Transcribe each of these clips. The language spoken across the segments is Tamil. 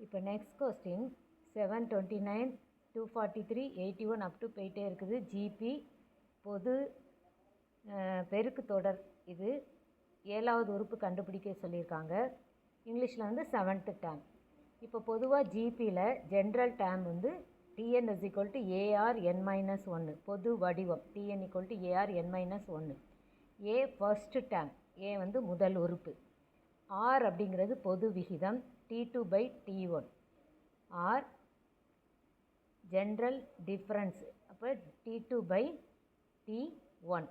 இப்போ நெக்ஸ்ட் கொஸ்டின் 729, 243, 81 அப் டு போயிட்டே இருக்குது. ஜிபி பொது பெருக்கு தொடர். இது 7வது உறுப்பு கண்டுபிடிக்க சொல்லியிருக்காங்க. இங்கிலீஷில் வந்து 7th டேர்ம். இப்போ பொதுவாக ஜிபியில் ஜென்ரல் டேர்ம் வந்து Tn is equal to ARn-1 பொது வடிவம். Tn equal to ARn-1. A first term, A வந்து முதல் உறுப்பு. ஆர் அப்படிங்கிறது பொது விகிதம் T2/T1. ஆர் ஜென்ரல் டிஃப்ரென்ஸ், அப்போ T2/T1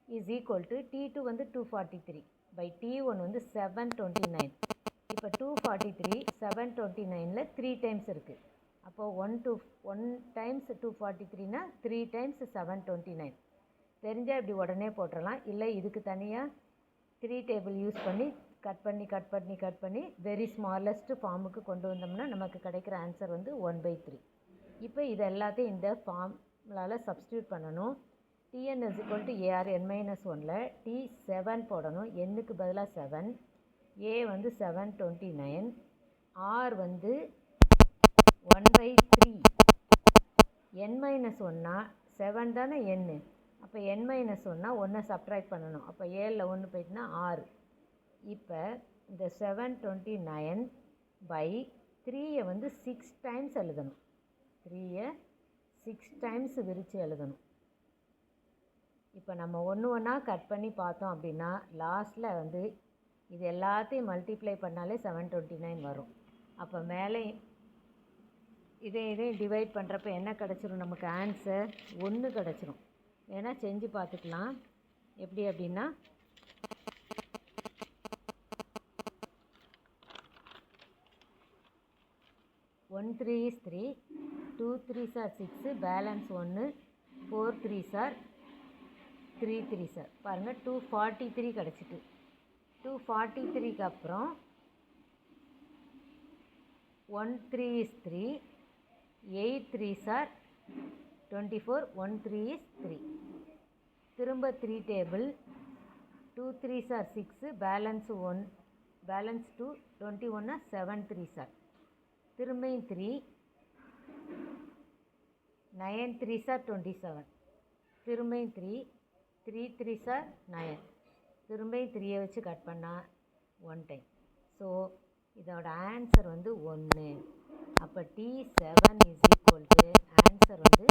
is equal to T2 வந்து 243/T1 வந்து 729. இப்போ 243 729ல் 3 டைம்ஸ் இருக்குது. அப்போது 1 டைம்ஸ் 243னா 3 டைம்ஸ் 729. தெரிஞ்சால் இப்படி உடனே போட்டுடலாம். இல்லை இதுக்கு தனியாக 3 டேபிள் யூஸ் பண்ணி கட் பண்ணி வெரி ஸ்மாலஸ்ட் ஃபார்முக்கு கொண்டு வந்தோம்னா நமக்கு கிடைக்கிற ஆன்சர் வந்து 1/3. இப்போ இது எல்லாத்தையும் இந்த ஃபார்முலாவில் சப்ஸ்டியூட் பண்ணணும். Tn is equal to ARn-1ல் T7 போடணும். எண்ணுக்கு பதிலாக 7, A வந்து 729, R வந்து 1/3. n-1னா 7 தானே எண்ணு, அப்போ n-1னா 1 சப்ட்ராக்ட் பண்ணணும். அப்போ 7ல் 1 போயிட்டுனா 6. இப்போ இந்த 729/3 வந்து 6 டைம்ஸ் எழுதணும். 3 6 டைம்ஸ் விரித்து எழுதணும். இப்போ நம்ம ஒன்றா கட் பண்ணி பார்த்தோம் அப்படின்னா லாஸ்ட்டில் வந்து இது எல்லாத்தையும் மல்டிப்ளை பண்ணாலே 729 வரும். அப்போ மேலே இதையும் டிவைட் பண்ணுறப்ப என்ன கிடச்சிரும், நமக்கு ஆன்சர் 1 கிடச்சிரும். வேணால் செஞ்சு பார்த்துக்கலாம். எப்படி அப்படின்னா 1 3 is 3, 2 3s are 6, balance 1, 4 3s are 3 3s are பாருங்கள் 243 கிடச்சிட்டு. 243க்கு அப்புறம் 1 3 is 3, 8 3s are 24, 1 3 is 3. திரும்ப 3 table 2 3s are 6, balance 1, balance 2, 21 7 3s are. திரும்பியும் 3, 9 3s are 27. திரும்பியும் 3, 3 3s are 9. திரும்பியும் 3யை வச்சு கட் பண்ணால் 1 டைம். ஸோ இதோட ஆன்சர் வந்து 1. அப்போ T7 is equal to answer வந்து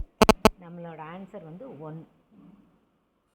நம்மளோட ஆன்சர் வந்து 1.